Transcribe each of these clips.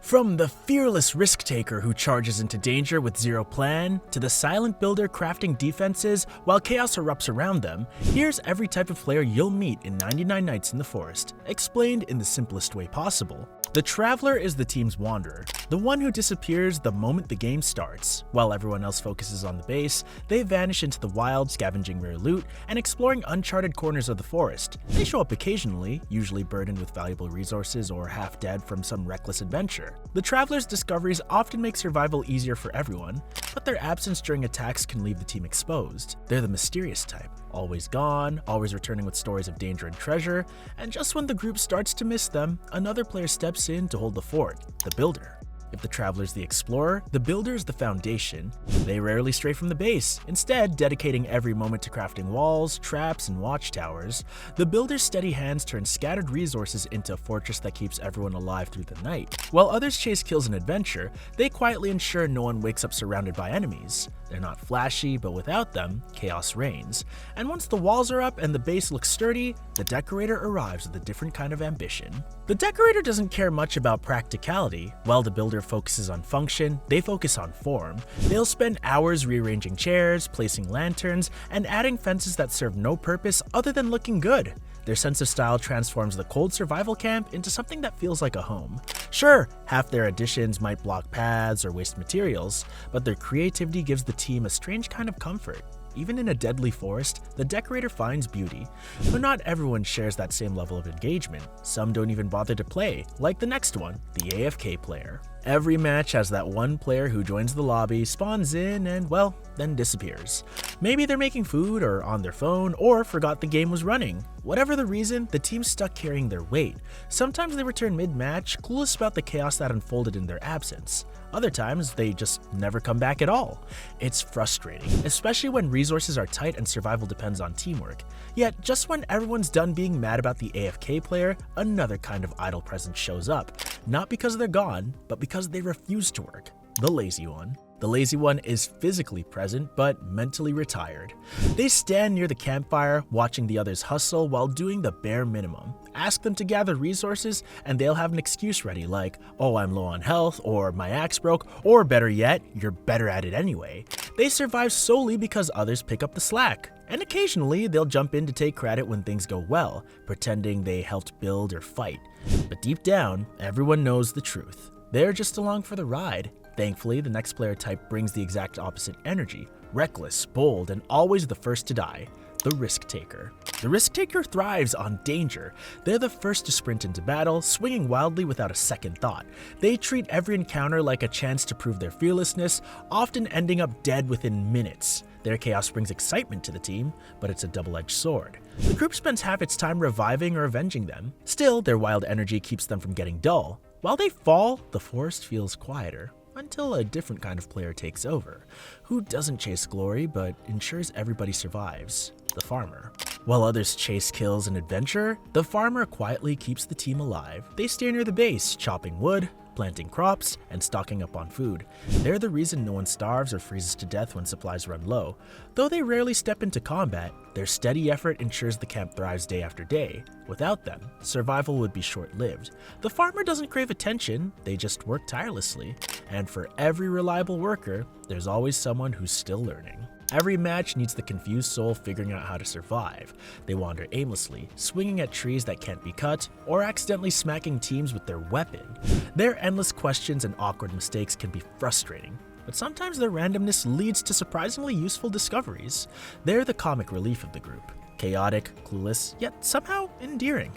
From the fearless risk-taker who charges into danger with zero plan, to the silent builder crafting defenses while chaos erupts around them, here's every type of player you'll meet in 99 Nights in the Forest, explained in the simplest way possible. The Traveler is the team's wanderer, the one who disappears the moment the game starts. While everyone else focuses on the base, they vanish into the wild, scavenging rare loot and exploring uncharted corners of the forest. They show up occasionally, usually burdened with valuable resources or half dead from some reckless adventure. The Traveler's discoveries often make survival easier for everyone, but their absence during attacks can leave the team exposed. They're the mysterious type, always gone, always returning with stories of danger and treasure, and just when the group starts to miss them, another player steps in to hold the fort, the Builder. If the Traveler's the explorer, the Builder is the foundation. They rarely stray from the base, instead dedicating every moment to crafting walls, traps, and watchtowers. The Builder's steady hands turn scattered resources into a fortress that keeps everyone alive through the night. While others chase kills and adventure, they quietly ensure no one wakes up surrounded by enemies. They're not flashy, but without them, chaos reigns. And once the walls are up and the base looks sturdy, the Decorator arrives with a different kind of ambition. The Decorator doesn't care much about practicality. While the Builder focuses on function, they focus on form. They'll spend hours rearranging chairs, placing lanterns, and adding fences that serve no purpose other than looking good. Their sense of style transforms the cold survival camp into something that feels like a home. Sure, half their additions might block paths or waste materials, but their creativity gives the team a strange kind of comfort. Even in a deadly forest, the Decorator finds beauty. But not everyone shares that same level of engagement. Some don't even bother to play, like the next one, the AFK player. Every match has that one player who joins the lobby, spawns in, and well, then disappears. Maybe they're making food or on their phone, or forgot the game was running. Whatever the reason, the team's stuck carrying their weight. Sometimes they return mid-match, clueless about the chaos that unfolded in their absence. Other times, they just never come back at all. It's frustrating, especially when resources are tight and survival depends on teamwork. Yet, just when everyone's done being mad about the AFK player, another kind of idle presence shows up. Not because they're gone, but because they refuse to work. The lazy one. The lazy one is physically present, but mentally retired. They stand near the campfire, watching the others hustle while doing the bare minimum. Ask them to gather resources, and they'll have an excuse ready like, oh, I'm low on health, or my axe broke, or better yet, you're better at it anyway. They survive solely because others pick up the slack. And occasionally, they'll jump in to take credit when things go well, pretending they helped build or fight. But deep down, everyone knows the truth. They're just along for the ride. Thankfully, the next player type brings the exact opposite energy, reckless, bold, and always the first to die, the risk-taker. The risk-taker thrives on danger. They're the first to sprint into battle, swinging wildly without a second thought. They treat every encounter like a chance to prove their fearlessness, often ending up dead within minutes. Their chaos brings excitement to the team, but it's a double-edged sword. The group spends half its time reviving or avenging them. Still, their wild energy keeps them from getting dull. While they fall, the forest feels quieter. Until a different kind of player takes over, who doesn't chase glory but ensures everybody survives, the farmer. While others chase kills and adventure, the farmer quietly keeps the team alive. They stay near the base, chopping wood, planting crops, and stocking up on food. They're the reason no one starves or freezes to death when supplies run low. Though they rarely step into combat, their steady effort ensures the camp thrives day after day. Without them, survival would be short-lived. The farmer doesn't crave attention, they just work tirelessly. And for every reliable worker, there's always someone who's still learning. Every match needs the confused soul figuring out how to survive. They wander aimlessly, swinging at trees that can't be cut, or accidentally smacking teams with their weapon. Their endless questions and awkward mistakes can be frustrating, but sometimes their randomness leads to surprisingly useful discoveries. They're the comic relief of the group. Chaotic, clueless, yet somehow endearing.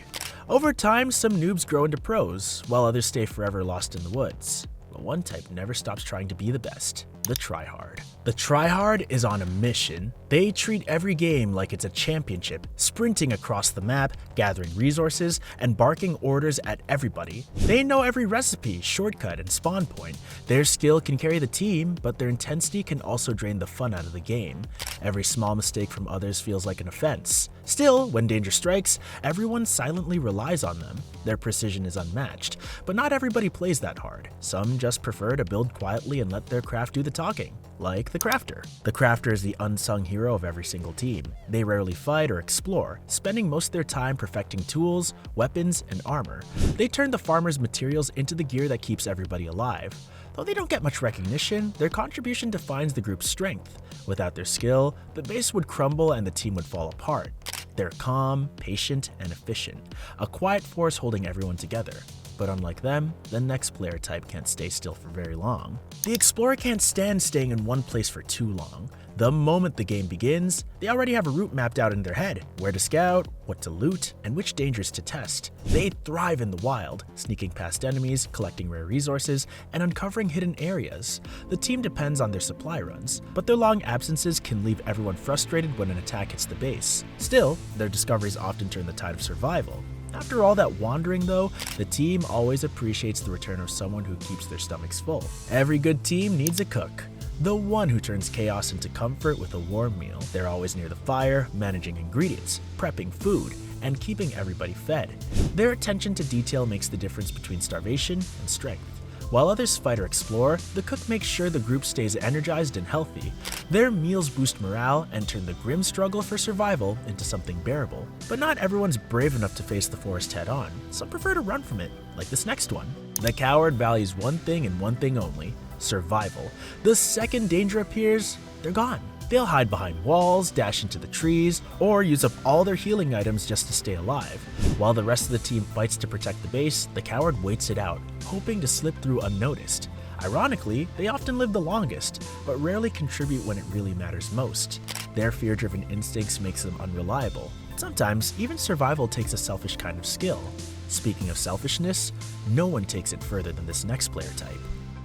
Over time, some noobs grow into pros, while others stay forever lost in the woods. But one type never stops trying to be the best, the tryhard. The tryhard is on a mission. They treat every game like it's a championship, sprinting across the map, gathering resources, and barking orders at everybody. They know every recipe, shortcut, and spawn point. Their skill can carry the team, but their intensity can also drain the fun out of the game. Every small mistake from others feels like an offense. Still, when danger strikes, everyone silently relies on them. Their precision is unmatched, but not everybody plays that hard. Some just prefer to build quietly and let their craft do the talking, like the Crafter. The Crafter is the unsung hero of every single team. They rarely fight or explore, spending most of their time perfecting tools, weapons, and armor. They turn the farmer's materials into the gear that keeps everybody alive. Though they don't get much recognition, their contribution defines the group's strength. Without their skill, the base would crumble and the team would fall apart. They're calm, patient, and efficient, a quiet force holding everyone together. But unlike them, the next player type can't stay still for very long. The Explorer can't stand staying in one place for too long. The moment the game begins, they already have a route mapped out in their head, where to scout, what to loot, and which dangers to test. They thrive in the wild, sneaking past enemies, collecting rare resources, and uncovering hidden areas. The team depends on their supply runs, but their long absences can leave everyone frustrated when an attack hits the base. Still, their discoveries often turn the tide of survival. After all that wandering though, the team always appreciates the return of someone who keeps their stomachs full. Every good team needs a cook. The one who turns chaos into comfort with a warm meal. They're always near the fire, managing ingredients, prepping food, and keeping everybody fed. Their attention to detail makes the difference between starvation and strength. While others fight or explore, the cook makes sure the group stays energized and healthy. Their meals boost morale and turn the grim struggle for survival into something bearable. But not everyone's brave enough to face the forest head-on. Some prefer to run from it, like this next one. The coward values one thing and one thing only: survival. The second danger appears, they're gone. They'll hide behind walls, dash into the trees, or use up all their healing items just to stay alive. While the rest of the team fights to protect the base, the coward waits it out, hoping to slip through unnoticed. Ironically, they often live the longest, but rarely contribute when it really matters most. Their fear-driven instincts makes them unreliable. Sometimes, even survival takes a selfish kind of skill. Speaking of selfishness, no one takes it further than this next player type.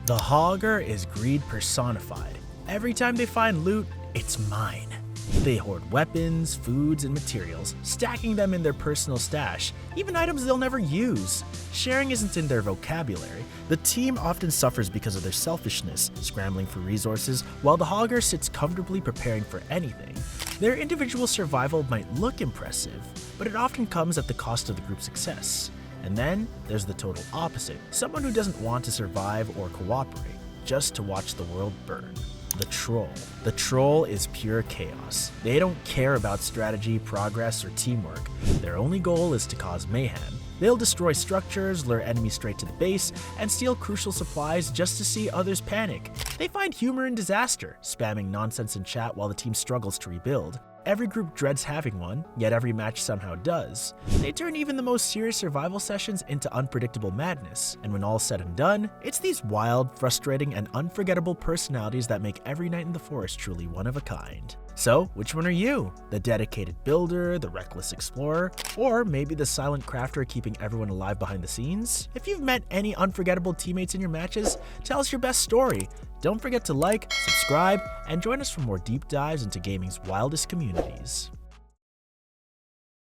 The Hogger is greed personified. Every time they find loot, it's mine. They hoard weapons, foods, and materials, stacking them in their personal stash, even items they'll never use. Sharing isn't in their vocabulary. The team often suffers because of their selfishness, scrambling for resources, while the Hogger sits comfortably preparing for anything. Their individual survival might look impressive, but it often comes at the cost of the group's success. And then there's the total opposite, someone who doesn't want to survive or cooperate, just to watch the world burn. The Troll. The Troll is pure chaos. They don't care about strategy, progress, or teamwork. Their only goal is to cause mayhem. They'll destroy structures, lure enemies straight to the base, and steal crucial supplies just to see others panic. They find humor in disaster, spamming nonsense in chat while the team struggles to rebuild. Every group dreads having one, yet every match somehow does. They turn even the most serious survival sessions into unpredictable madness, and when all's said and done, it's these wild, frustrating, and unforgettable personalities that make every night in the forest truly one of a kind. So, which one are you? The dedicated builder, the reckless explorer, or maybe the silent crafter keeping everyone alive behind the scenes? If you've met any unforgettable teammates in your matches, tell us your best story. Don't forget to like, subscribe, and join us for more deep dives into gaming's wildest communities.